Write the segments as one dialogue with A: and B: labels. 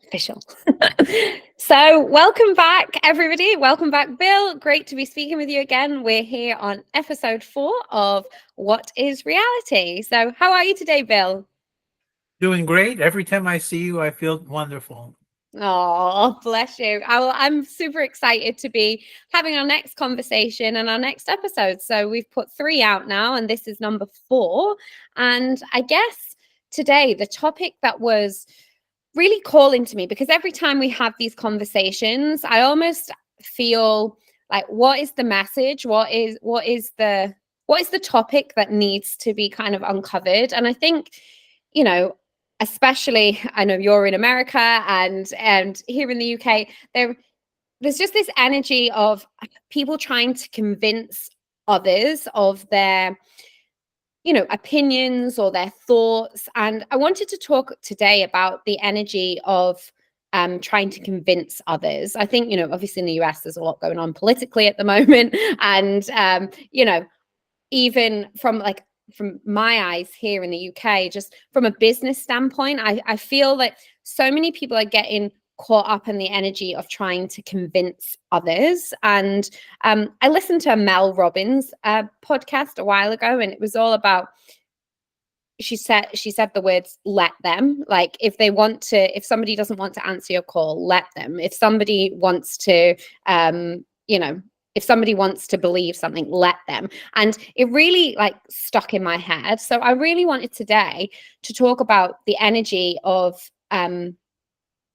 A: Official. So welcome back, everybody. Welcome back, Bill. Great to be speaking with you again. We're here on episode 4 of What is Reality? So how are you today, Bill?
B: Doing great. Every time I see you, I feel wonderful.
A: Oh, bless you. I'm super excited to be having our next conversation and our next episode. So we've put 3 out now, and this is number 4. And I guess today the topic that was really calling to me, because every time we have these conversations, I almost feel like, what is the message? What is the topic that needs to be kind of uncovered? And I think, you know, especially, I know you're in America and here in the UK, there's just this energy of people trying to convince others of their opinions or their thoughts. And I wanted to talk today about the energy of trying to convince others. I think, obviously in the US, there's a lot going on politically at the moment. And, even from my eyes here in the UK, just from a business standpoint, I feel that so many people are getting caught up in the energy of trying to convince others. And I listened to a Mel Robbins podcast a while ago, and it was all about, she said the words, let them. Like, if somebody doesn't want to answer your call, let them. If somebody wants to if somebody wants to believe something, let them. And it really stuck in my head. So I really wanted today to talk about the energy of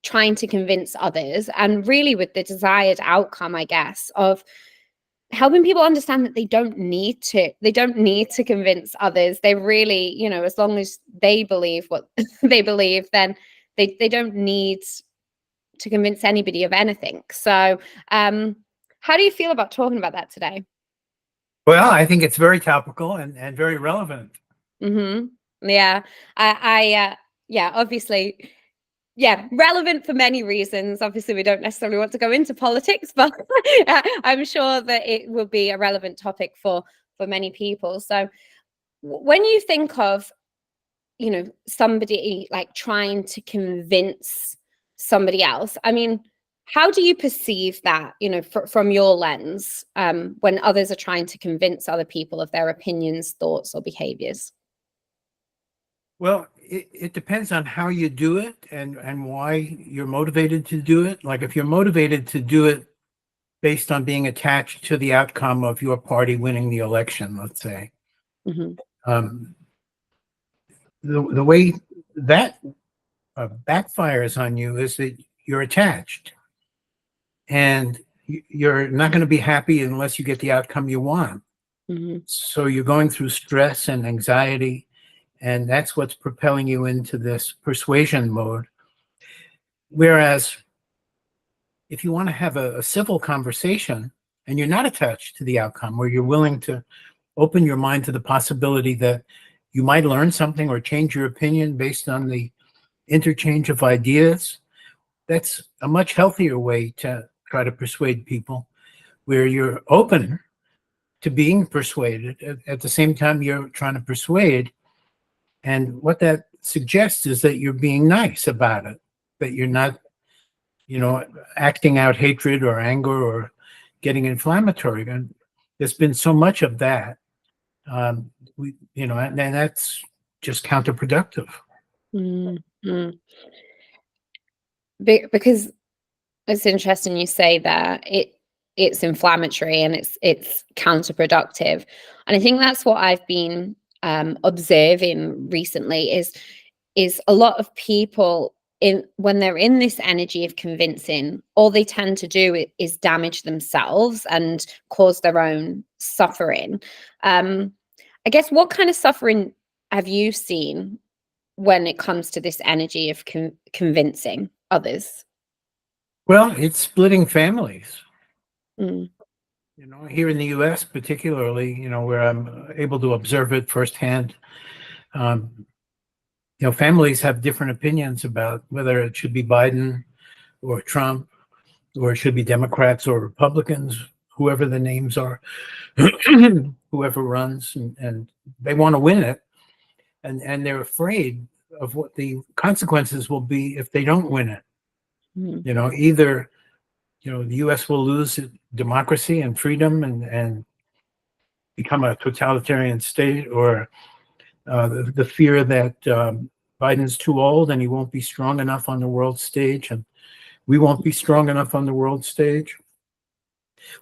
A: trying to convince others, and really with the desired outcome, I guess, of helping people understand that they don't need to convince others. They really, as long as they believe what they believe, then they don't need to convince anybody of anything. So how do you feel about talking about that today?
B: Well, I think it's very topical and very relevant.
A: Yeah, obviously, yeah, relevant for many reasons. Obviously, we don't necessarily want to go into politics, but I'm sure that it will be a relevant topic for many people. So when you think of, somebody trying to convince somebody else, I mean, how do you perceive that, from your lens, when others are trying to convince other people of their opinions, thoughts, or behaviors?
B: Well, it depends on how you do it and why you're motivated to do it. Like, if you're motivated to do it based on being attached to the outcome of your party winning the election, let's say, the way that backfires on you is that you're attached, and you're not going to be happy unless you get the outcome you want. So you're going through stress and anxiety, and that's what's propelling you into this persuasion mode. Whereas if you want to have a civil conversation and you're not attached to the outcome, where you're willing to open your mind to the possibility that you might learn something or change your opinion based on the interchange of ideas, that's a much healthier way to try to persuade people, where you're open to being persuaded at the same time you're trying to persuade. And what that suggests is that you're being nice about it, that you're not, acting out hatred or anger or getting inflammatory. And there's been so much of that, and that's just counterproductive.
A: Mm-hmm. Because it's interesting you say that it's inflammatory and it's counterproductive. And I think that's what I've been observing recently is a lot of people, when they're in this energy of convincing, all they tend to do is damage themselves and cause their own suffering. I guess, what kind of suffering have you seen when it comes to this energy of convincing others?
B: Well, it's splitting families.
A: Mm.
B: Here in the US, particularly, where I'm able to observe it firsthand, families have different opinions about whether it should be Biden or Trump, or it should be Democrats or Republicans, whoever the names are, whoever runs, and they want to win it. And they're afraid of what the consequences will be if they don't win it.
A: Mm.
B: Either the U.S. will lose democracy and freedom and become a totalitarian state, or the fear that Biden's too old and he won't be strong enough on the world stage, and we won't be strong enough on the world stage.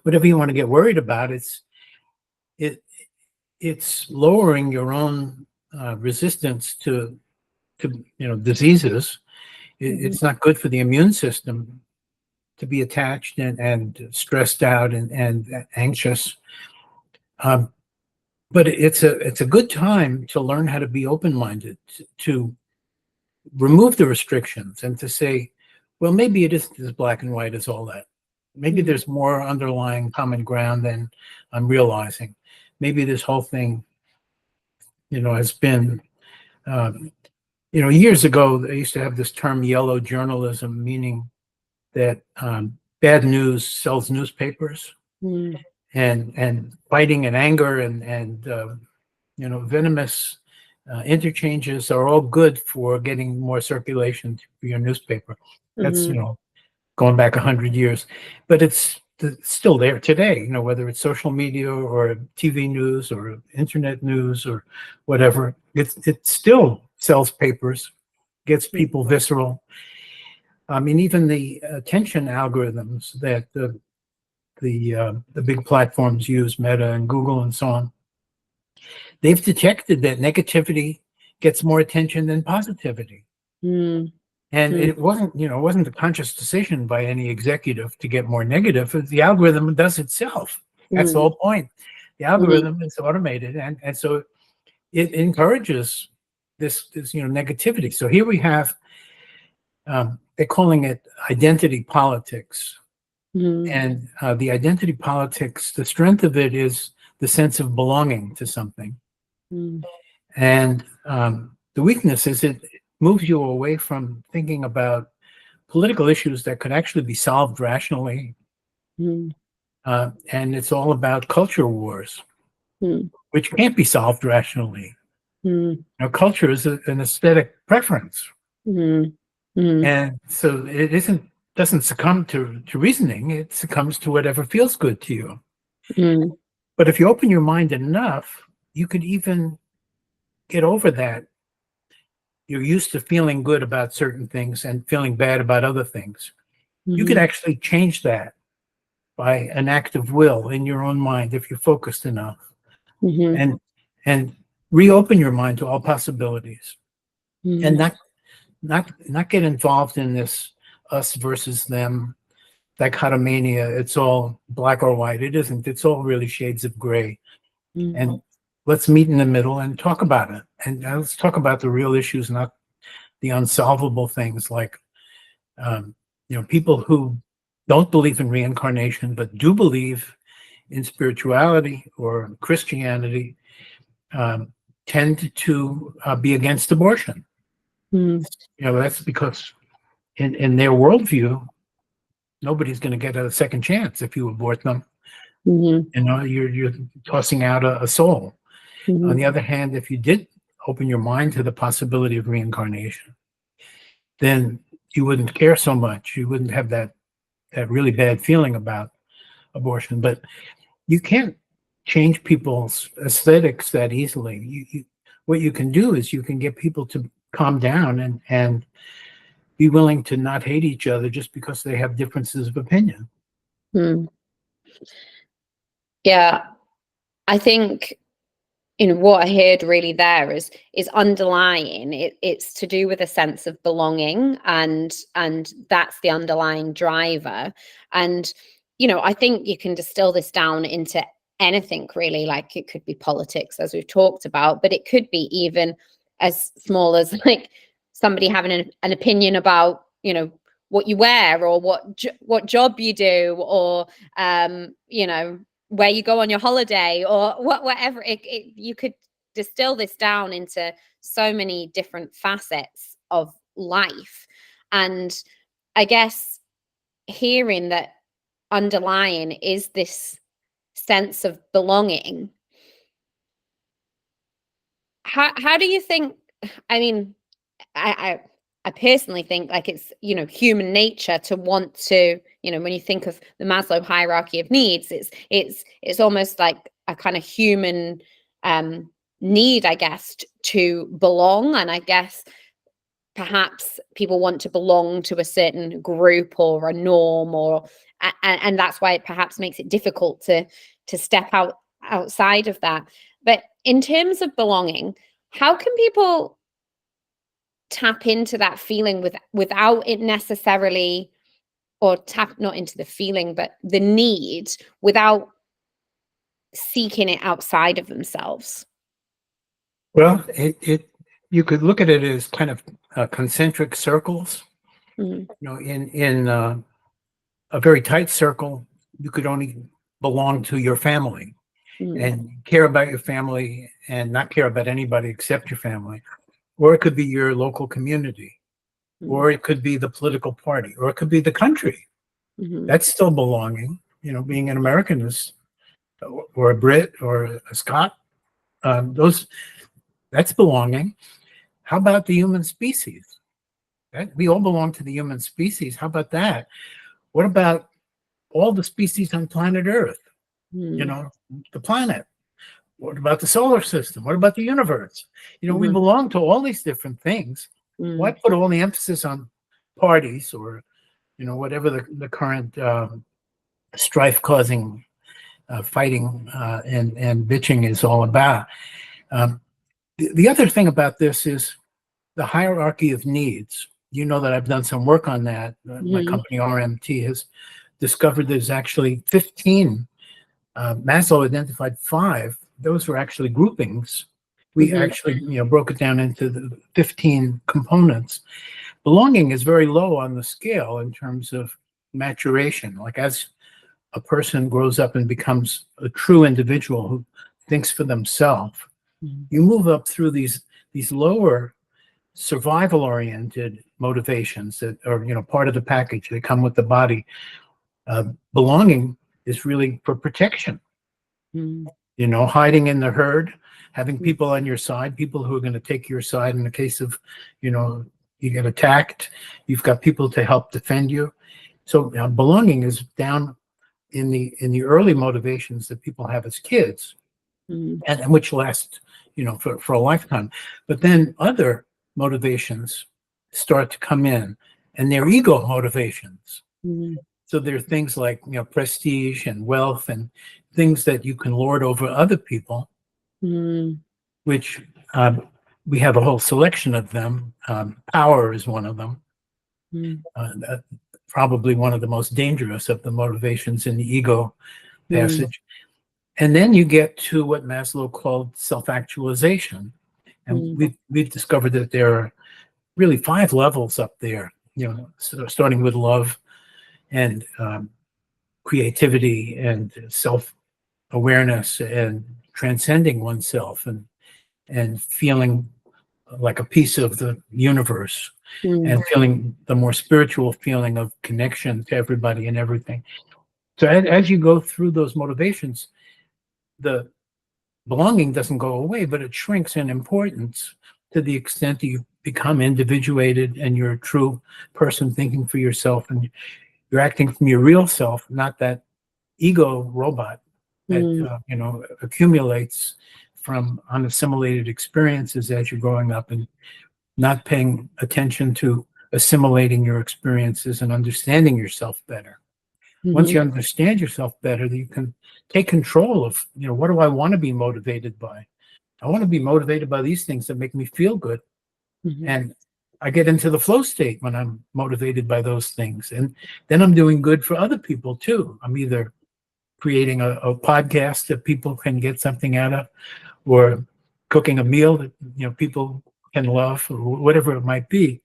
B: Whatever you want to get worried about, it's lowering your own resistance to diseases. It's not good for the immune system to be attached and stressed out and anxious. But it's a good time to learn how to be open-minded, to remove the restrictions and to say, well, maybe it isn't as black and white as all that. Maybe there's more underlying common ground than I'm realizing. Maybe this whole thing, has been, years ago, they used to have this term yellow journalism, meaning that bad news sells newspapers, and fighting and anger and venomous interchanges are all good for getting more circulation for your newspaper. That's going back 100 years, but it's still there today. Whether it's social media or TV news or internet news or whatever, it still sells papers, gets people visceral. I mean, even the attention algorithms that the big platforms use, Meta and Google and so on, they've detected that negativity gets more attention than positivity. And it wasn't a conscious decision by any executive to get more negative. The algorithm does itself. That's the whole point. The algorithm is automated, and so it encourages this negativity. So here we have, they're calling it identity politics. And the identity politics, the strength of it is the sense of belonging to something. And the weakness is it moves you away from thinking about political issues that could actually be solved rationally. And it's all about culture wars, which can't be solved rationally. Culture is an aesthetic preference. And so it doesn't succumb to reasoning, it succumbs to whatever feels good to you. But if you open your mind enough, you could even get over that. You're used to feeling good about certain things and feeling bad about other things. You could actually change that by an act of will in your own mind if you're focused enough, and reopen your mind to all possibilities, and not get involved in this us versus them dichotomania. It's all black or white. It isn't. It's all really shades of gray. And let's meet in the middle and talk about it. And let's talk about the real issues, not the unsolvable things like people who don't believe in reincarnation but do believe in spirituality or Christianity tend to be against abortion. That's because in their worldview, nobody's going to get a second chance if you abort them. You're tossing out a soul. On the other hand, if you did open your mind to the possibility of reincarnation, then you wouldn't care so much. You wouldn't have that really bad feeling about abortion. But you can't change people's aesthetics that easily. What you can do is you can get people to calm down and be willing to not hate each other just because they have differences of opinion.
A: Yeah, I think what I heard really there is underlying it's to do with a sense of belonging, and that's the underlying driver. And I think you can distill this down into anything really. Like, it could be politics, as we've talked about, but it could be even as small as like somebody having an opinion about what you wear, or what job you do, or where you go on your holiday, or whatever. You could distill this down into so many different facets of life. And I guess hearing that underlying is this sense of belonging, how do you think, I mean, I I personally think like it's, human nature to want to, when you think of the Maslow hierarchy of needs, it's almost like a kind of human need, I guess, to belong. And I guess perhaps people want to belong to a certain group or a norm, and that's why it perhaps makes it difficult to step outside of that. But in terms of belonging, how can people tap into that feeling without it necessarily, or tap not into the feeling but the need, without seeking it outside of themselves?
B: Well, you could look at it as kind of concentric circles.
A: Mm,
B: In a very tight circle, you could only belong to your family
A: mm,
B: and care about your family and not care about anybody except your family. Or it could be your local community,
A: mm,
B: or it could be the political party, or it could be the country.
A: mhm,
B: That's still belonging. Being an American is, or a Brit or a Scot, that's belonging. How about the human species? We all belong to the human species. How about that? What about all the species on planet Earth?
A: mm,
B: The planet. What about the solar system? What about the universe? We
A: mhm,
B: belong to all these different things. Why
A: mm,
B: put all the emphasis on parties or, whatever the current strife causing fighting and bitching is all about? Um, the other thing about this is the hierarchy of needs. You know that I've done some work on that. My
A: mhm,
B: company RMT has discovered there's actually 15. Maslow identified 5. Those were actually groupings. We
A: mhm,
B: actually, broke it down into the 15 components. Belonging is very low on the scale in terms of maturation. Like as a person grows up and becomes a true individual who thinks for themselves,
A: mhm,
B: you move up through these lower survival oriented motivations that are part of the package. They come with the body. Belonging is really for protection,
A: mm,
B: hiding in the herd, having
A: mm,
B: people on your side, people who are going to take your side in the case of you get attacked. You've got people to help defend you. So belonging is down in the early motivations that people have as kids,
A: mm,
B: and which last for a lifetime. But then other motivations start to come in, and they're ego motivations.
A: mm,
B: So there are things like prestige and wealth and things that you can lord over other people,
A: mm,
B: which we have a whole selection of them. Power is one of them.
A: mm,
B: Probably one of the most dangerous of the motivations in the ego
A: mm,
B: passage. And then you get to what Maslow called self-actualization. And
A: mm,
B: we've discovered that there are really 5 levels up there, starting with love and creativity and self-awareness and transcending oneself and feeling like a piece of the universe
A: mm,
B: and feeling the more spiritual feeling of connection to everybody and everything. So as you go through those motivations, the belonging doesn't go away, but it shrinks in importance to the extent that you become individuated and you're a true person thinking for yourself and you're acting from your real self, not that ego robot that
A: mm,
B: accumulates from unassimilated experiences as you're growing up and not paying attention to assimilating your experiences and understanding yourself better. Once
A: mhm,
B: you understand yourself better, you can take control of, what do I want to be motivated by? I want to be motivated by these things that make me feel good.
A: mhm,
B: And I get into the flow state when I'm motivated by those things. And then I'm doing good for other people too. I'm either creating a podcast that people can get something out of, or cooking a meal that people can love, or whatever it might be.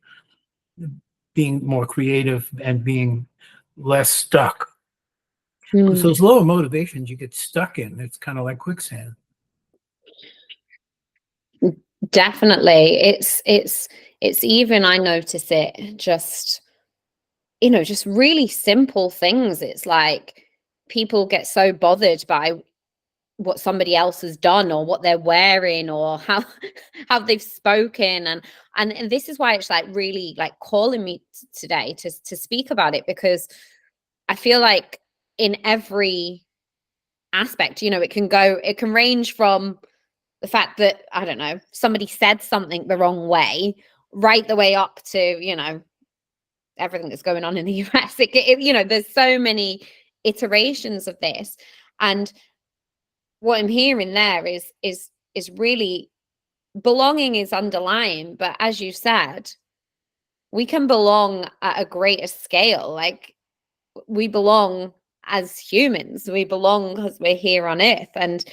B: Being more creative and being less stuck. Because
A: mm.
B: those lower motivations you get stuck in, it's kind of like quicksand.
A: Definitely. It's even, I notice it just, just really simple things. It's like people get so bothered by what somebody else has done or what they're wearing or how how they've spoken. And this is why it's like really like calling me today to speak about it, because I feel like in every aspect, you know, it can range from the fact that, I don't know, somebody said something the wrong way, right the way up to, you know, everything that's going on in the US. You know, there's so many iterations of this. And what I'm hearing there is really belonging is underlying, but as you said, we can belong at a greater scale. Like, we belong as humans. We belong because we're here on earth. And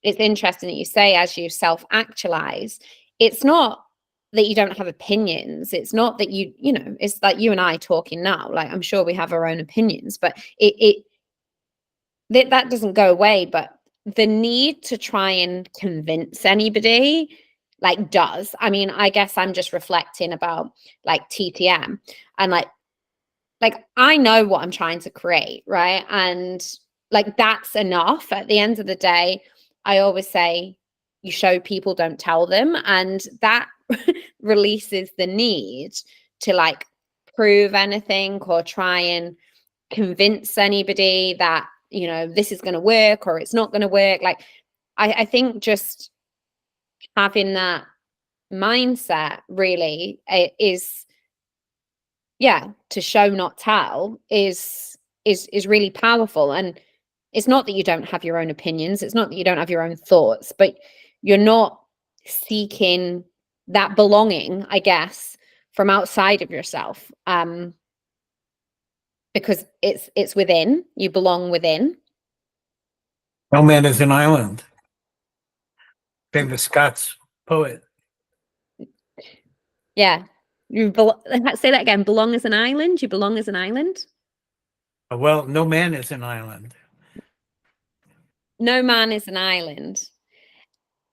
A: it's interesting that you say, as you self-actualize, it's not that you don't have opinions. It's not that you know, it's like you and I talking now. Like, I'm sure we have our own opinions, but that doesn't go away. But the need to try and convince anybody, like, does. I mean, I guess I'm just reflecting about like TTM, and like I know what I'm trying to create, right? And like, that's enough. At the end of the day, I always say, you show people, don't tell them. And that releases the need to like prove anything or try and convince anybody that, you know, this is going to work or it's not going to work. Like, I think just having that mindset really is, yeah, to show not tell is really powerful. And it's not that you don't have your own opinions, it's not that you don't have your own thoughts, but you're not seeking that belonging, I guess, from outside of yourself, because it's within. You belong within.
B: No man is an island. Famous Scots poet.
A: Yeah. Say that again. Belong as an island. You belong as an island.
B: Well, no man is an island.
A: No man is an island.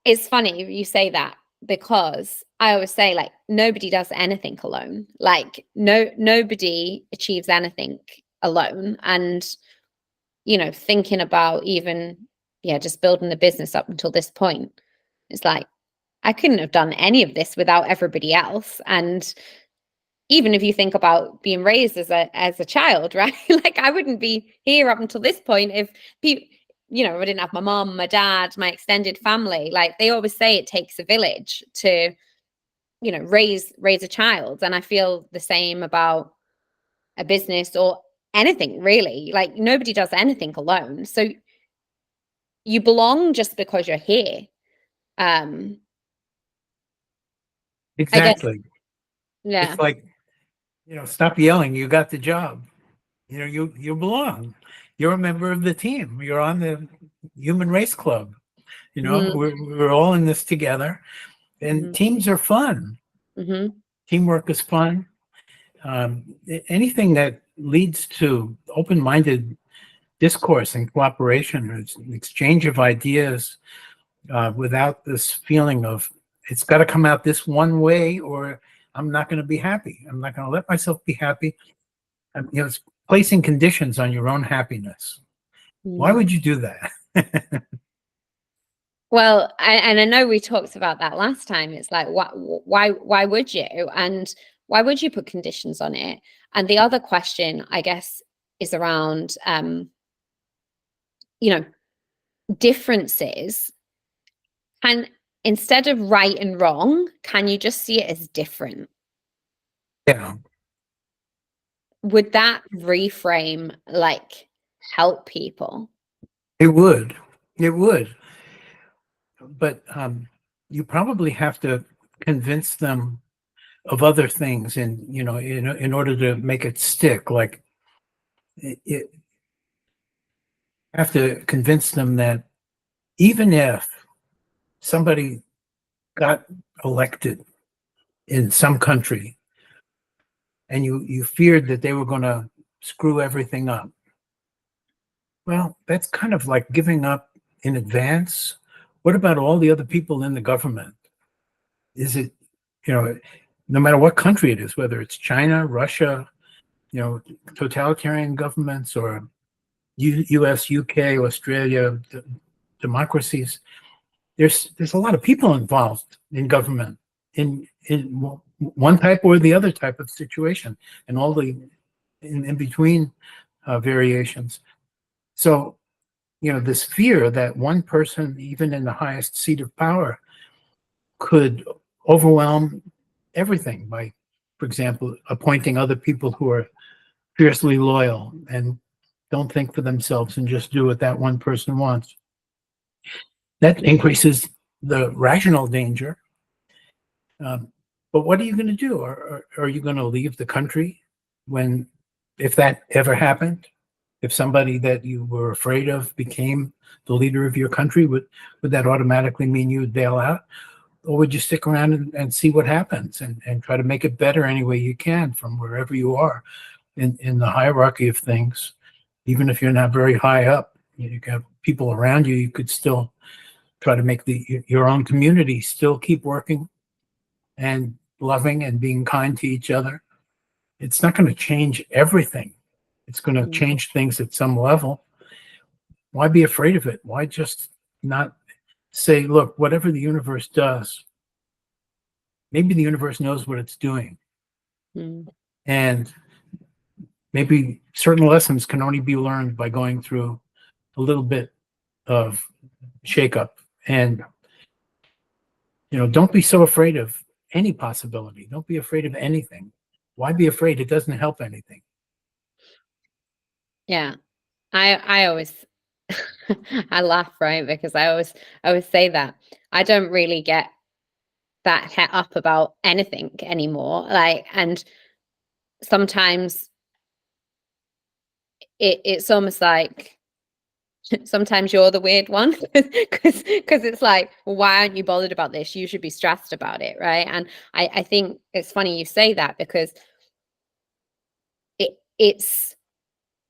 A: It's funny you say that, because I always say, like, nobody does anything alone. Like, nobody achieves anything alone. And, you know, thinking about even, yeah, just building the business up until this point, it's like, I couldn't have done any of this without everybody else. And even if you think about being raised as a child, right? Like, I wouldn't be here up until this point if people, you know, I didn't have my mom, my dad, my extended family. Like, they always say it takes a village to, you know, raise a child. And I feel the same about a business or anything, really. Like, nobody does anything alone. So you belong just because you're here. I guess,
B: Exactly.
A: yeah.
B: It's like, stop yelling. You got the job. You belong. You're a member of the team. You're on the human race club.
A: Mm-hmm.
B: We're all in this together, and
A: Mm-hmm.
B: teams are fun.
A: Mm-hmm.
B: Teamwork is fun. Anything that leads to open-minded discourse and cooperation, an exchange of ideas, without this feeling of it's got to come out this one way, or I'm not going to be happy. I'm not going to let myself be happy. It's placing conditions on your own happiness. Why would you do that?
A: Well, and I know we talked about that last time. It's like, why would you? And why would you put conditions on it? And the other question, I guess, is around, you know, differences. And instead of right and wrong, can you just see it as different?
B: Yeah,
A: Would that reframe like help people?
B: it would. It would. But you probably have to convince them of other things, and in order to make it stick. Like, it have to convince them that even if somebody got elected in some country and you feared that they were going to screw everything up, well, that's kind of like giving up in advance. What about all the other people in the government? Is it, no matter what country it is, whether it's China, Russia, totalitarian governments, or US, UK, Australia, democracies, there's a lot of people involved in government in one type or the other type of situation, and all the in between variations. So, this fear that one person, even in the highest seat of power, could overwhelm everything by, for example, appointing other people who are fiercely loyal and don't think for themselves and just do what that one person wants. That increases the rational danger. But what are you going to do? Are you going to leave the country if that ever happened? If somebody that you were afraid of became the leader of your country, would that automatically mean you would bail out? Or would you stick around and see what happens and try to make it better any way you can from wherever you are in the hierarchy of things? Even if you're not very high up, you got people around you, you could still try to make your own community still keep working and loving and being kind to each other. It's not going to change everything. It's going to change things at some level. Why be afraid of it? Why just not say, look, whatever the universe does, maybe the universe knows what it's doing. And maybe certain lessons can only be learned by going through a little bit of shakeup. And, don't be so afraid of any possibility. Don't be afraid of anything. Why be afraid? It doesn't help anything.
A: Yeah. I always I laugh, right? Because I always say that I don't really get that het up about anything anymore. And sometimes it's almost like sometimes you're the weird one because it's like, well, why aren't you bothered about this? You should be stressed about it, right? And I think it's funny you say that, because it's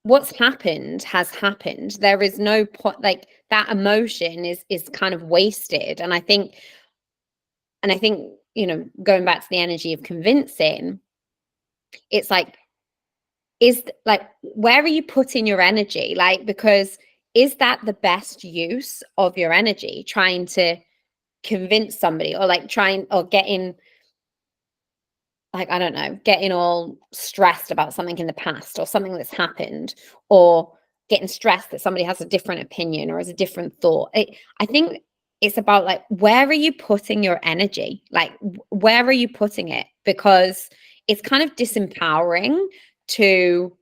A: what's happened has happened. There is no point, like that emotion is kind of wasted. And I think, going back to the energy of convincing, it's like, where are you putting your energy? Because is that the best use of your energy, trying to convince somebody, or getting, I don't know, getting all stressed about something in the past or something that's happened, or getting stressed that somebody has a different opinion or has a different thought? I think it's about where are you putting your energy? Where are you putting it? Because it's kind of disempowering to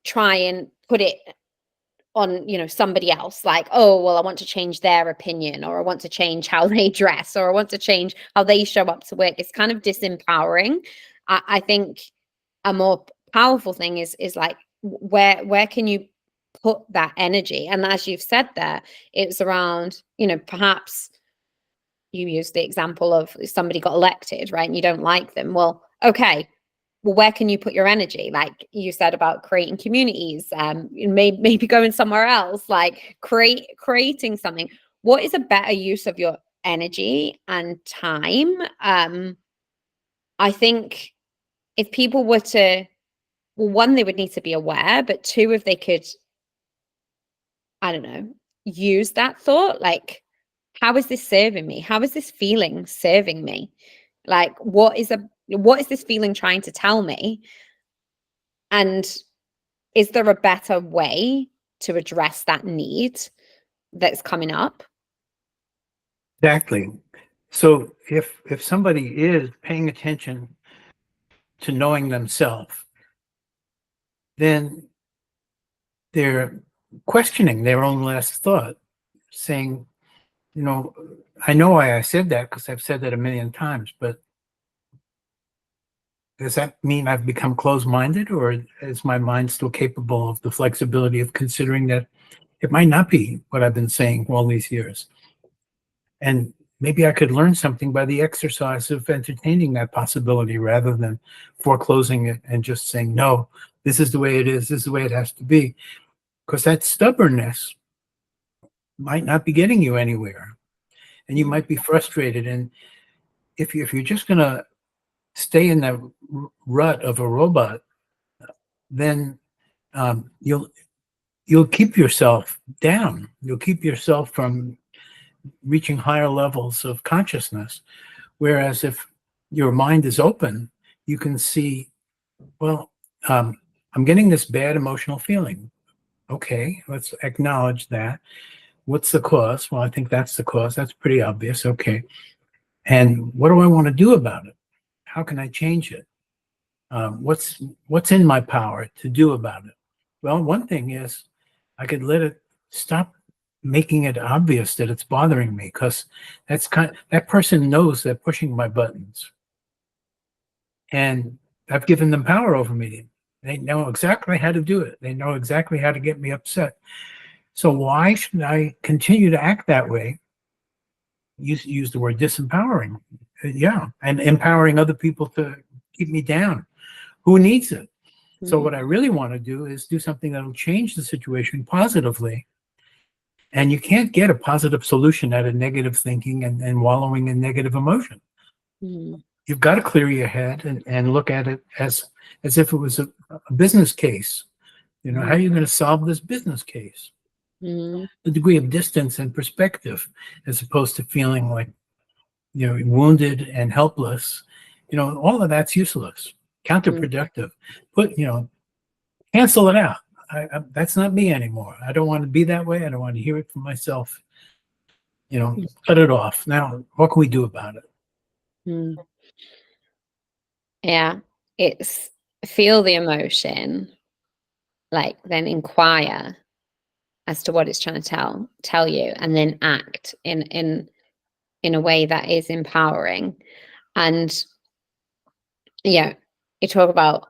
A: try and put it on, somebody else. Oh, well, I want to change their opinion, or I want to change how they dress, or I want to change how they show up to work. It's kind of disempowering. I think a more powerful thing is where can you put that energy? And as you've said there, it's around, perhaps you use the example of somebody got elected, right? And you don't like them. Well, okay. Well, where can you put your energy? Like you said about creating communities, maybe going somewhere else, creating something. What is a better use of your energy and time? I think if people were to, well, one, they would need to be aware, but two, if they could, I don't know, use that thought, how is this serving me? How is this feeling serving me? What is this feeling trying to tell me? And is there a better way to address that need that's coming up?
B: Exactly. So if somebody is paying attention to knowing themselves, then they're questioning their own last thought, saying, I know why I said that, because I've said that a million times, but does that mean I've become closed-minded, or is my mind still capable of the flexibility of considering that it might not be what I've been saying all these years? And maybe I could learn something by the exercise of entertaining that possibility rather than foreclosing it and just saying, no, this is the way it is, this is the way it has to be. Because that stubbornness might not be getting you anywhere. And you might be frustrated. And if you're just going to stay in that rut of a robot, then you'll you'll keep yourself down. You'll keep yourself from reaching higher levels of consciousness. Whereas if your mind is open, you can see, well, I'm getting this bad emotional feeling. Okay, let's acknowledge that. What's the cause? Well, I think that's the cause. That's pretty obvious. Okay. And what do I want to do about it? How can I change it? What's in my power to do about it? Well, one thing is I could let it stop making it obvious that it's bothering me, because that person knows they're pushing my buttons, and I've given them power over me. They know exactly how to do it. They know exactly how to get me upset. So why should I continue to act that way? Use the word disempowering. Yeah, and empowering other people to keep me down. Who needs it? So what I really want to do is do something that'll change the situation positively. And you can't get a positive solution out of negative thinking and wallowing in negative emotion. You've got to clear your head and look at it as if it was a business case. How are you going to solve this business case? The degree of distance and perspective, as opposed to feeling like, wounded and helpless. All of that's useless, counterproductive. Cancel it out. That's not me anymore. I don't want to be that way. I don't want to hear it from myself. Cut it off. Now, what can we do about it?
A: Yeah, it's feel the emotion, like then inquire as to what it's trying to tell you, and then act in a way that is empowering. And you talk about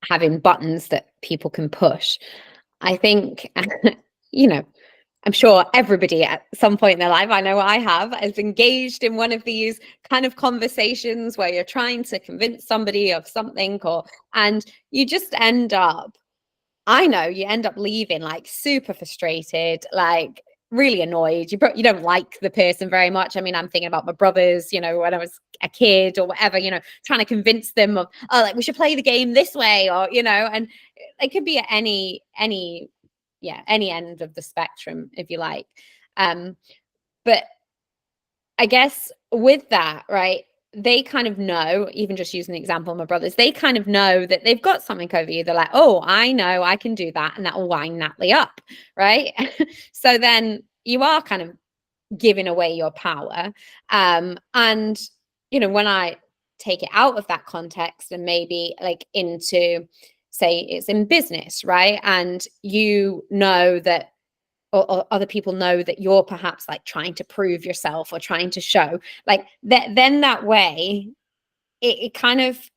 A: having buttons that people can push. I think I'm sure everybody at some point in their life, I know I have, is engaged in one of these kind of conversations where you're trying to convince somebody of something, and you just end up, you end up leaving like super frustrated, like really annoyed. You don't like the person very much. I mean, I'm thinking about my brothers, when I was a kid or whatever, trying to convince them of, like, we should play the game this way, or, and it could be at any end of the spectrum, if you like. But I guess with that, right, they kind of know, even just using the example of my brothers, they kind of know that they've got something over you. They're like, oh, I know I can do that, and that will wind Natalie up, right? So then you are kind of giving away your power. And when I take it out of that context and maybe like into, say, it's in business, right? And that, or other people know that you're perhaps like trying to prove yourself or trying to show like that, then that way it kind of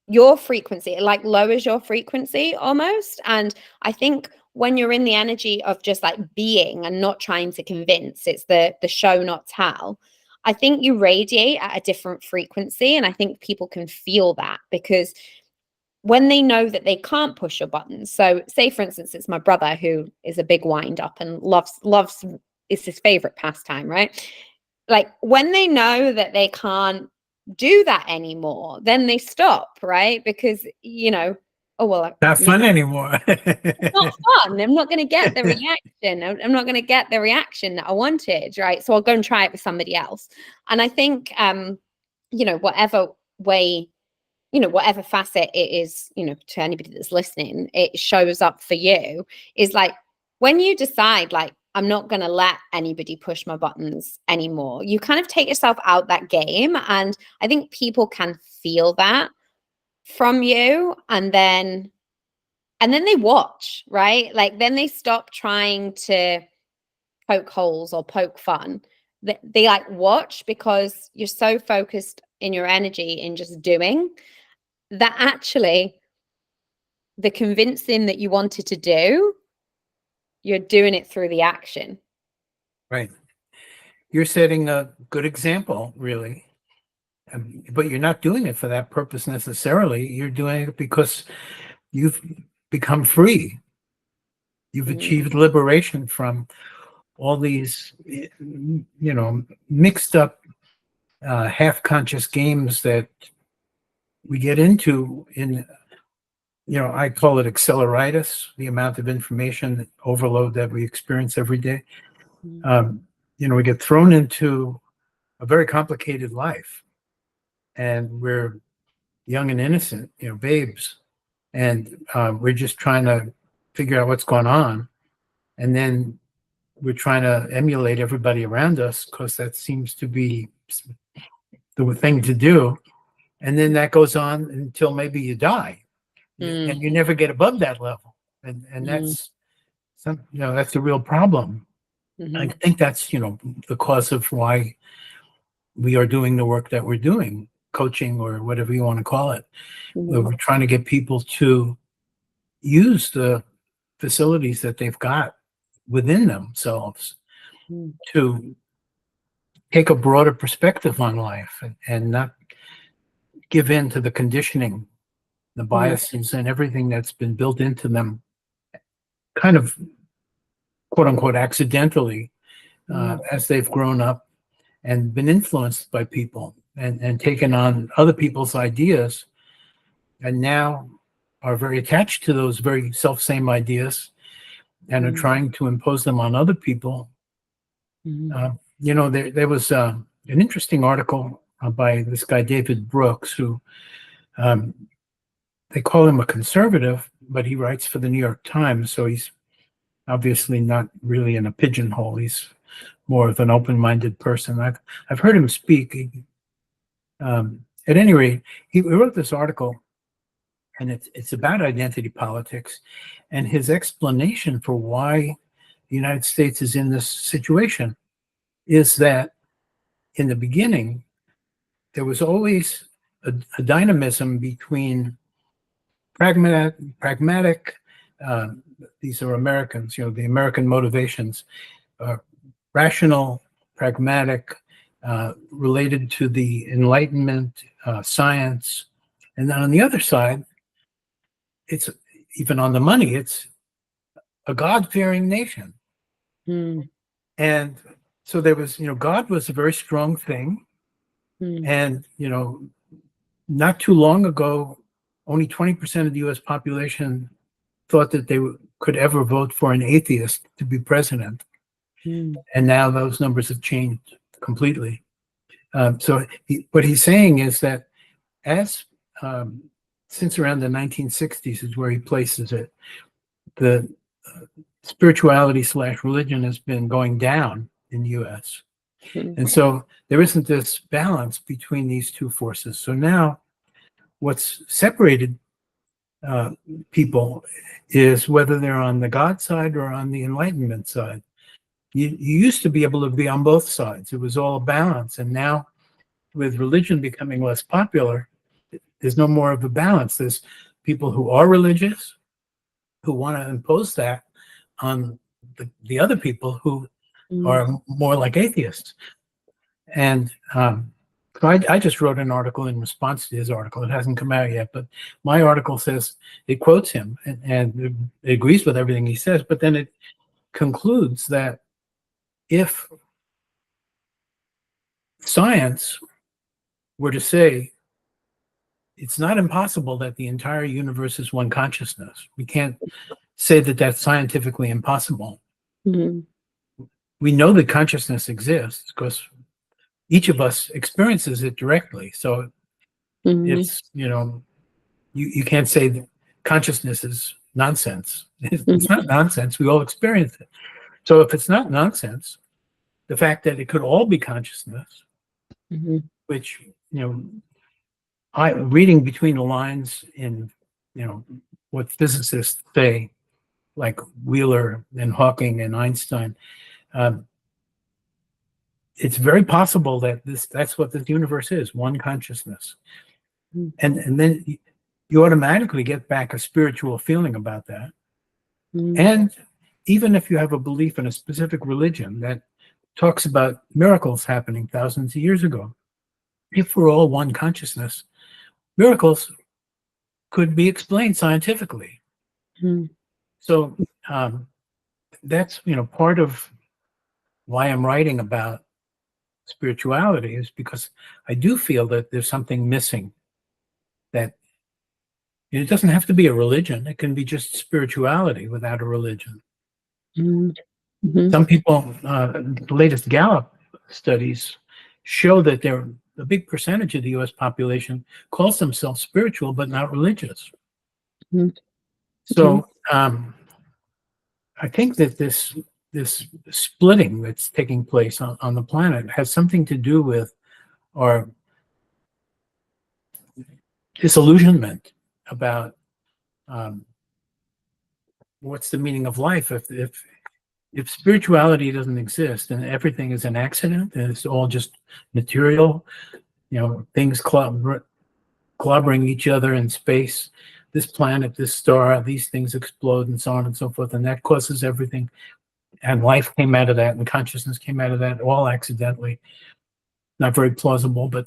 A: your frequency, it like lowers your frequency almost. And I think when you're in the energy of just like being and not trying to convince, it's the show not tell, I think you radiate at a different frequency. And I think people can feel that, because when they know that they can't push your buttons. So say, for instance, it's my brother who is a big wind up and loves, it's his favorite pastime, right? Like when they know that they can't do that anymore, then they stop, right? Because, oh, well,
B: Not fun anymore.
A: it's not fun. I'm not going to get the reaction. I'm not going to get the reaction that I wanted, right? So I'll go and try it with somebody else. And I think, whatever way, whatever facet it is, to anybody that's listening, it shows up for you, is like when you decide, like, I'm not going to let anybody push my buttons anymore, you kind of take yourself out that game. And I think people can feel that from you. And then they watch, right? Like then they stop trying to poke holes or poke fun. They like watch, because you're so focused in your energy in just doing that, actually the convincing that you wanted to do, you're doing it through the action.
B: Right. You're setting a good example, really. But you're not doing it for that purpose necessarily. You're doing it because you've become free. You've achieved liberation from all these, mixed up, half-conscious games that we get into in I call it acceleritis, the amount of information overload that we experience every day. We get thrown into a very complicated life, and we're young and innocent, babes, and we're just trying to figure out what's going on, and then we're trying to emulate everybody around us because that seems to be the thing to do, and then that goes on until maybe you die, and you never get above that level, and that's that's the real problem. I think that's the cause of why we are doing the work that we're doing, coaching or whatever you want to call it. We're trying to get people to use the facilities that they've got within themselves to take a broader perspective on life and not give in to the conditioning, the biases, and everything that's been built into them, kind of quote unquote accidentally, as they've grown up and been influenced by people and taken on other people's ideas, and now are very attached to those very same ideas and are trying to impose them on other people. There was an interesting article by this guy, David Brooks, who they call him a conservative, but he writes for the New York Times, so he's obviously not really in a pigeonhole. He's more of an open-minded person. I've heard him speak. At any rate, he wrote this article, and it's about identity politics, and his explanation for why the United States is in this situation is that in the beginning, there was always a dynamism between pragmatic, these are Americans, the American motivations, rational, pragmatic, related to the Enlightenment, science. And then on the other side, it's even on the money, it's a God-fearing nation. And so there was, God was a very strong thing. And, not too long ago, only 20% of the US population thought that they could ever vote for an atheist to be president. And now those numbers have changed completely. So what he's saying is that since around the 1960s is where he places it, the spirituality / religion has been going down in the US. And so there isn't this balance between these two forces. So now what's separated people is whether they're on the God side or on the Enlightenment side. You used to be able to be on both sides. It was all a balance. And now with religion becoming less popular, there's no more of a balance. There's people who are religious who want to impose that on the other people who are more like atheists. And so I just wrote an article in response to his article. It hasn't come out yet, but my article says, it quotes him and it agrees with everything he says, but then it concludes that if science were to say it's not impossible that the entire universe is one consciousness, we can't say that that's scientifically impossible. We know that consciousness exists because each of us experiences it directly. So it's, you can't say that consciousness is nonsense. It's not nonsense. We all experience it. So if it's not nonsense, the fact that it could all be consciousness, which, reading between the lines in, what physicists say, like Wheeler and Hawking and Einstein, it's very possible that that's what the universe is, one consciousness. And then you automatically get back a spiritual feeling about that. And even if you have a belief in a specific religion that talks about miracles happening thousands of years ago, if we're all one consciousness, miracles could be explained scientifically. So that's part of why I'm writing about spirituality, is because I do feel that there's something missing, that It doesn't have to be a religion. It can be just spirituality without a religion.
A: Mm-hmm.
B: Some people, the latest Gallup studies show that a big percentage of the U.S. population calls themselves spiritual but not religious.
A: Mm-hmm.
B: So I think that this splitting that's taking place on the planet has something to do with our disillusionment about what's the meaning of life. If spirituality doesn't exist and everything is an accident and it's all just material, things clobbering each other in space, this planet, this star, these things explode and so on and so forth, and that causes everything. And life came out of that, and consciousness came out of that, all accidentally. Not very plausible, but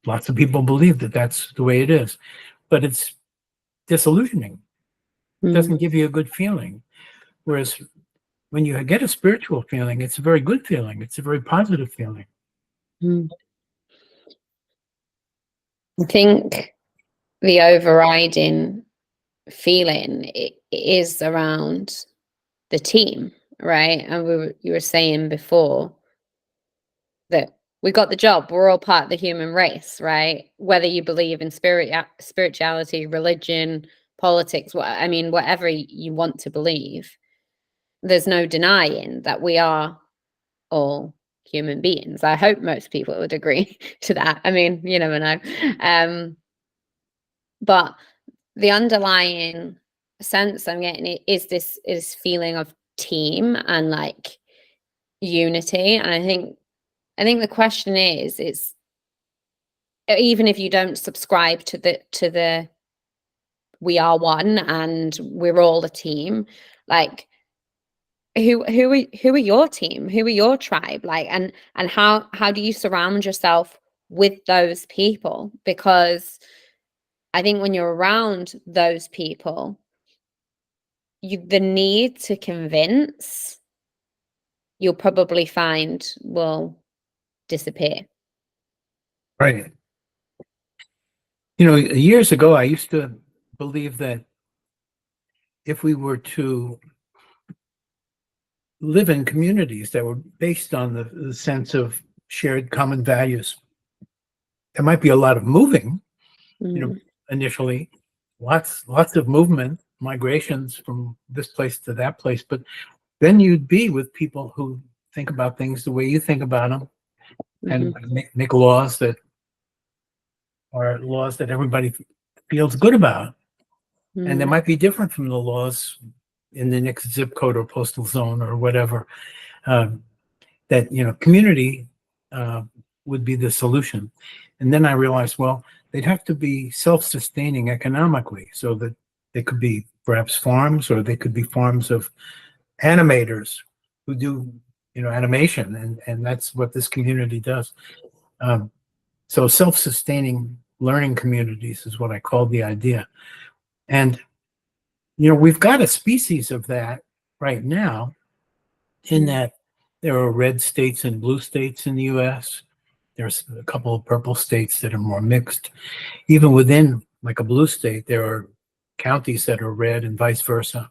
B: lots of people believe that that's the way it is. But it's disillusioning. It doesn't give you a good feeling. Whereas when you get a spiritual feeling, it's a very good feeling. It's a very positive feeling.
A: I think the overriding feeling is around the team, right? And you were saying before that we got the job. We're all part of the human race, right? Whether you believe in spirituality, religion, politics, whatever you want to believe, there's no denying that we are all human beings. I hope most people would agree to that. You never know. But the underlying sense I'm getting is this feeling of team and like unity. And I think the question is even if you don't subscribe to the we are one and we're all a team, like who are your team? Who are your tribe? Like, and how do you surround yourself with those people? Because I think when you're around those people, the need to convince, you'll probably find will disappear.
B: Right. Years ago, I used to believe that if we were to live in communities that were based on the sense of shared common values, there might be a lot of moving, initially, lots of movement, migrations from this place to that place, but then you'd be with people who think about things the way you think about them, and make laws that are laws that everybody feels good about. And they might be different from the laws in the next zip code or postal zone or whatever. That community would be the solution. And then I realized, well, they'd have to be self-sustaining economically, so that they could be perhaps farms, or they could be farms of animators who do animation, and that's what this community does. So self-sustaining learning communities is what I call the idea. And we've got a species of that right now, in that there are red states and blue states in the US. There's a couple of purple states that are more mixed. Even within like a blue state, there are counties that are red and vice versa.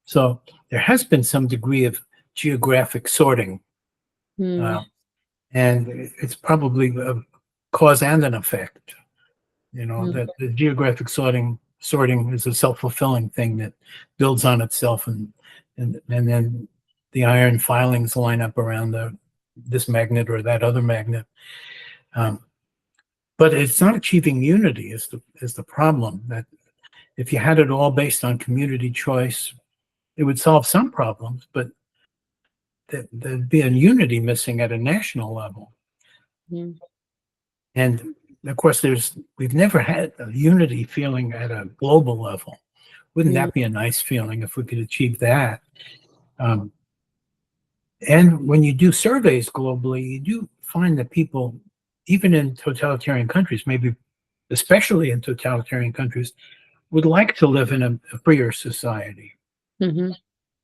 B: So there has been some degree of geographic sorting. And it's probably a cause and an effect, that the geographic sorting is a self-fulfilling thing that builds on itself, and then the iron filings line up around this magnet or that other magnet. But it's not achieving unity is the problem. That if you had it all based on community choice, it would solve some problems, but there'd be a unity missing at a national level. And of course, we've never had a unity feeling at a global level. Wouldn't that be a nice feeling if we could achieve that? And when you do surveys globally, you do find that people, even in totalitarian countries, maybe especially in totalitarian countries, would like to live in a freer society.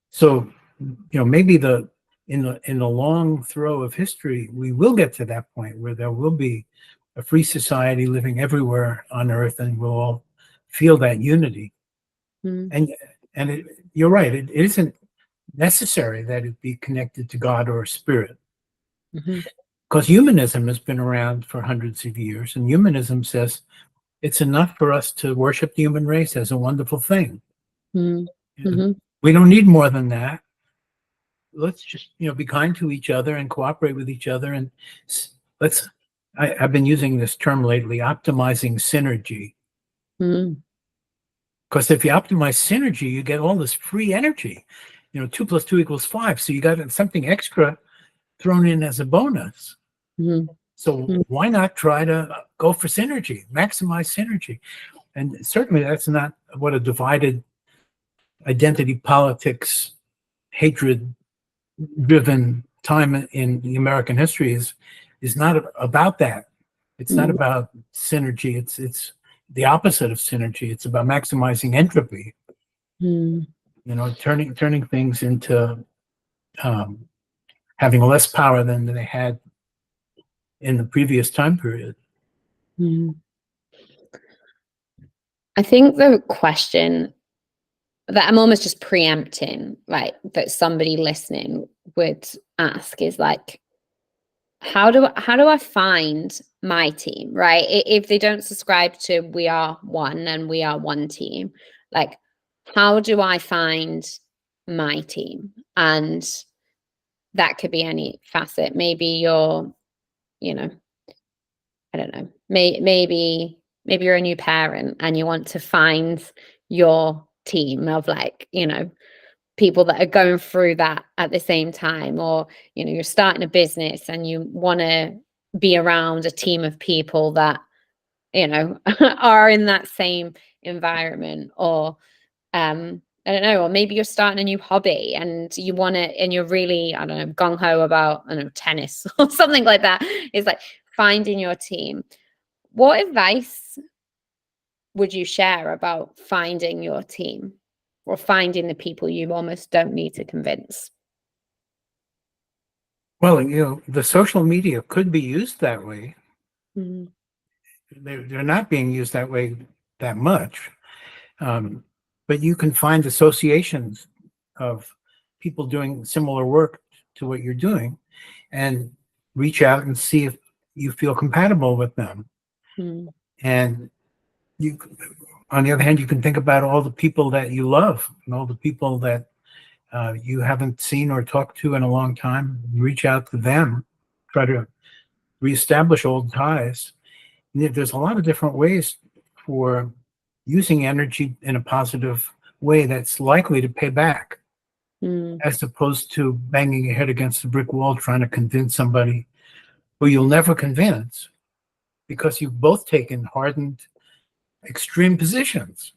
B: So, maybe in the long throw of history, we will get to that point where there will be a free society living everywhere on Earth, and we'll all feel that unity.
A: Mm.
B: And you're right, it isn't necessary that it be connected to God or a spirit.
A: Mm-hmm.
B: Because humanism has been around for hundreds of years, and humanism says it's enough for us to worship the human race as a wonderful thing.
A: Mm-hmm.
B: We don't need more than that. Let's just, be kind to each other and cooperate with each other. And let's, I've been using this term lately, optimizing synergy.
A: Mm.
B: Because if you optimize synergy, you get all this free energy. 2 + 2 = 5. So you got something extra thrown in as a bonus.
A: Mm.
B: So why not try to go for synergy, maximize synergy? And certainly that's not what a divided identity politics, hatred-driven time in the American history is not about that. It's not about synergy. It's the opposite of synergy. It's about maximizing entropy.
A: Mm.
B: Turning things into having less power than they had in the previous time period.
A: Mm. I think the question that I'm almost just preempting, right, that somebody listening would ask is like, how do I find my team, right? If they don't subscribe to we are one and we are one team, like, how do I find my team? And that could be any facet. Maybe you're, I don't know, maybe you're a new parent and you want to find your team of like, people that are going through that at the same time, or you're starting a business and you want to be around a team of people that are in that same environment, or I don't know, or maybe you're starting a new hobby and you want to, and you're really, I don't know, gung-ho about, I don't know, tennis or something like that. It's like finding your team. What advice would you share about finding your team, or finding the people you almost don't need to convince?
B: Well, the social media could be used that way.
A: Mm.
B: They're not being used that way that much. But you can find associations of people doing similar work to what you're doing and reach out and see if you feel compatible with them.
A: Mm.
B: And you, on the other hand, you can think about all the people that you love and all the people that you haven't seen or talked to in a long time. Reach out to them, try to reestablish old ties. There's a lot of different ways for using energy in a positive way that's likely to pay back,
A: Mm.
B: as opposed to banging your head against a brick wall trying to convince somebody who you'll never convince because you've both taken hardened, extreme positions,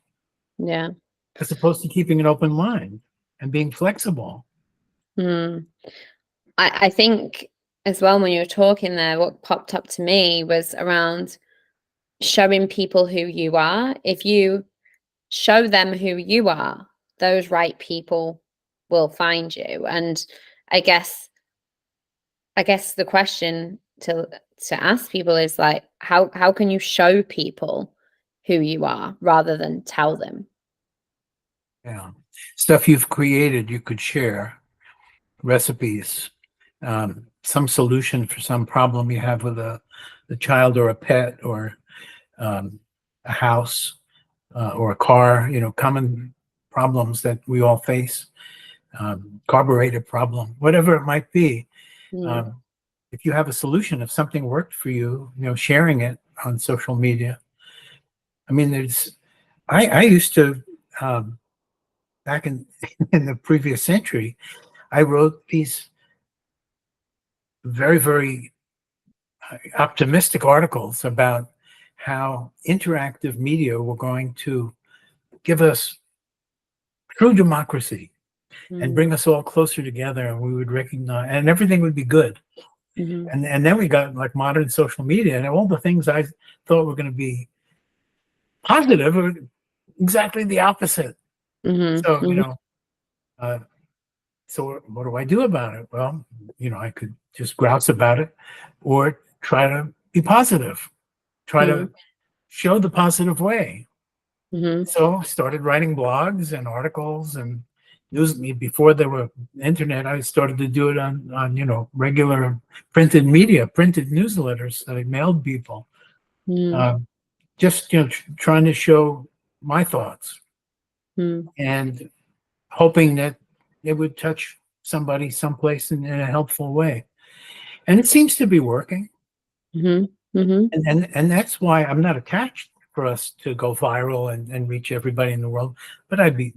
A: Yeah.
B: as opposed to keeping an open mind and being flexible.
A: Mm. I think as well, when you were talking there, what popped up to me was around showing people who you are. If you show them who you are, those right people will find you. And I guess the question to ask people is like, how can you show people who you are rather than tell them?
B: Yeah. Stuff you've created, you could share, recipes, some solution for some problem you have with a child or a pet or a house or a car, common problems that we all face, carburetor problem, whatever it might be.
A: Mm.
B: If you have a solution, if something worked for you, sharing it on social media. I mean, I used to, back in, in the previous century, I wrote these very, very optimistic articles about how interactive media were going to give us true democracy and
A: Mm.
B: bring us all closer together, and we would recognize, and everything would be good.
A: Mm-hmm.
B: And then we got like modern social media, and all the things I thought were going to be positive are exactly the opposite. So,
A: Mm-hmm.
B: uh, so what do I do about it? Well, I could just grouse about it or try to be positive, try
A: Mm-hmm.
B: to show the positive way.
A: Mm-hmm.
B: So I started writing blogs and articles and news. Before there were internet, I started to do it on regular printed media, printed newsletters that I mailed people.
A: Mm-hmm.
B: Uh, just trying to show my thoughts and hoping that it would touch somebody someplace in a helpful way. And it seems to be working.
A: Mm-hmm. Mm-hmm.
B: And that's why I'm not attached for us to go viral and reach everybody in the world. But I'd be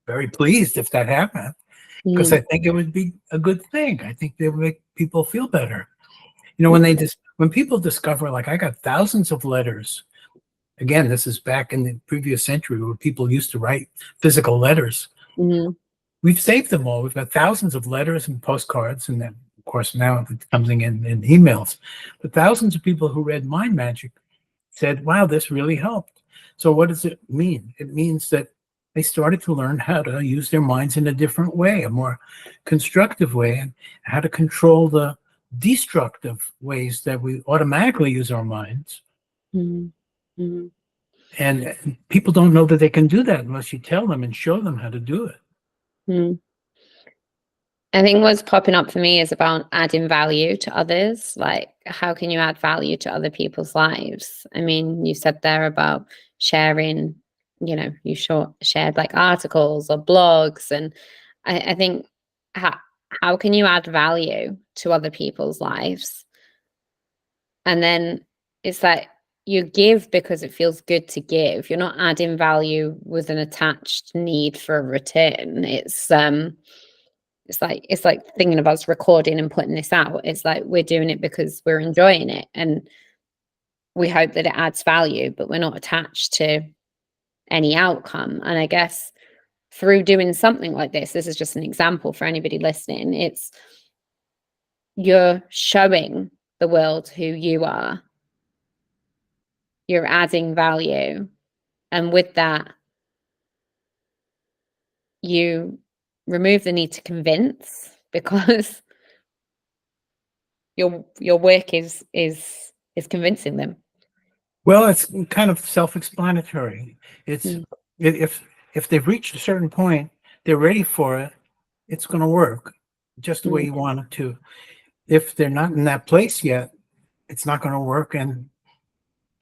B: very pleased if that happened, because I think it would be a good thing. I think it would make people feel better. When people discover, like, I got thousands of letters. Again, this is back in the previous century where people used to write physical letters.
A: Mm-hmm.
B: We've saved them all. We've got thousands of letters and postcards, and then, of course, now it comes in emails. But thousands of people who read Mind Magic said, wow, this really helped. So what does it mean? It means that they started to learn how to use their minds in a different way, a more constructive way, and how to control the destructive ways that we automatically use our minds.
A: Mm-hmm.
B: And people don't know that they can do that unless you tell them and show them how to do it.
A: Mm-hmm. I think what's popping up for me is about adding value to others. Like, how can you add value to other people's lives? I mean, you said there about sharing, you shared like articles or blogs. And I think, how can you add value to other people's lives? And then it's like you give because it feels good to give. You're not adding value with an attached need for a return. It's like thinking of us recording and putting this out. It's like we're doing it because we're enjoying it and we hope that it adds value, but we're not attached to any outcome. And I guess through doing something like this is just an example for anybody listening. It's you're showing the world who you are. You're adding value. And with that, you remove the need to convince because your work is convincing them.
B: Well, it's kind of self-explanatory. It's
A: Mm,
B: if if they've reached a certain point, they're ready for it. It's going to work just the way
A: mm,
B: you want it to. If they're not in that place yet, it's not going to work, and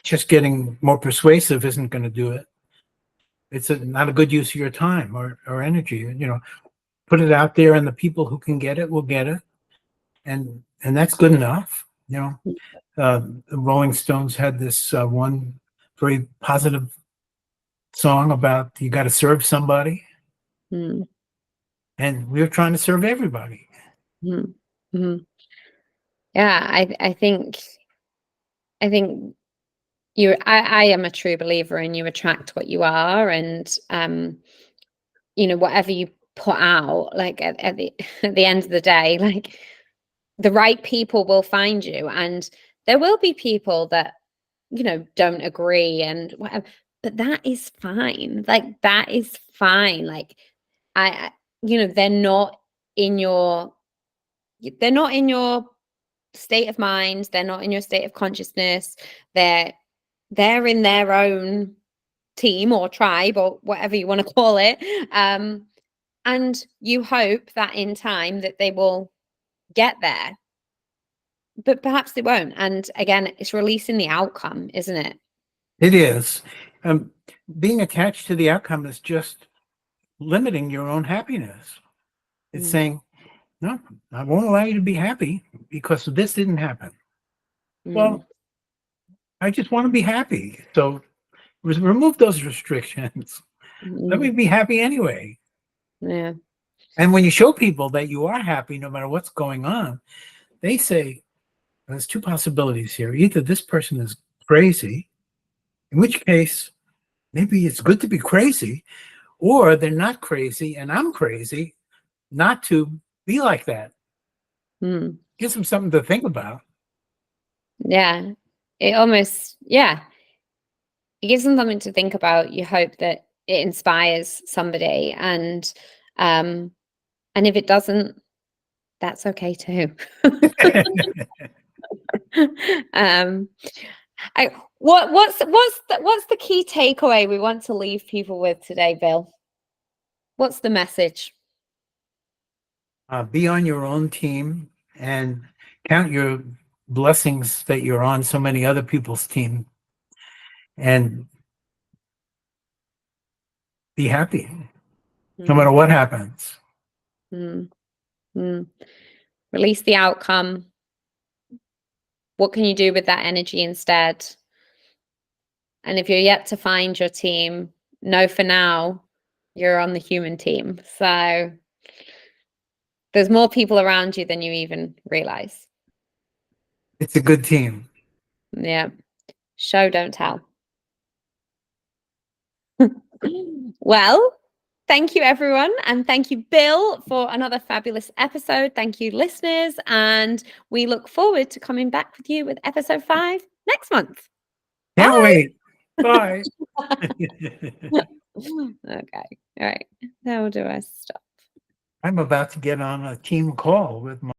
B: just getting more persuasive isn't going to do it. It's not a good use of your time or energy. Put it out there, and the people who can get it will get it, and that's good enough. The Rolling Stones had this one very positive song about you got to serve somebody,
A: mm,
B: and we were trying to serve everybody.
A: mm, mm. Yeah, I think I am a true believer in you attract what you are, and whatever you put out, like at the at the end of the day, like the right people will find you, and there will be people that don't agree and whatever, but that is fine. Like that is fine. Like they're not in your state of mind, they're not in your state of consciousness, they're in their own team or tribe or whatever you want to call it, and you hope that in time that they will get there, but perhaps they won't. And again, it's releasing the outcome, isn't it?
B: It is. Um, Being attached to the outcome is just limiting your own happiness. It's
A: Mm,
B: saying, no, I won't allow you to be happy because this didn't happen.
A: mm,
B: Well, I just want to be happy. So remove those restrictions. Let me
A: mm,
B: be happy anyway.
A: yeah.
B: And when you show people that you are happy, no matter what's going on, they say, there's two possibilities here. Either this person is crazy, in which case maybe it's good to be crazy, or they're not crazy and I'm crazy not to be like that.
A: Mm.
B: Gives them something to think about.
A: Yeah. Yeah, it gives them something to think about. You hope that it inspires somebody, um and if it doesn't, that's okay too. um What's the key takeaway we want to leave people with today, Bill? What's the message?
B: Be on your own team and count your blessings that you're on so many other people's team, and be happy no matter what happens.
A: Release the outcome. What can you do with that energy instead? And if you're yet to find your team, know for now you're on the human team. So there's more people around you than you even realize.
B: It's a good team.
A: Yeah. Show, don't tell. Well, thank you, everyone. And thank you, Bill, for another fabulous episode. Thank you, listeners. And we look forward to coming back with you with episode 5 next month.
B: Can't wait. Bye.
A: Okay. All right. How do I stop?
B: I'm about to get on a team call with my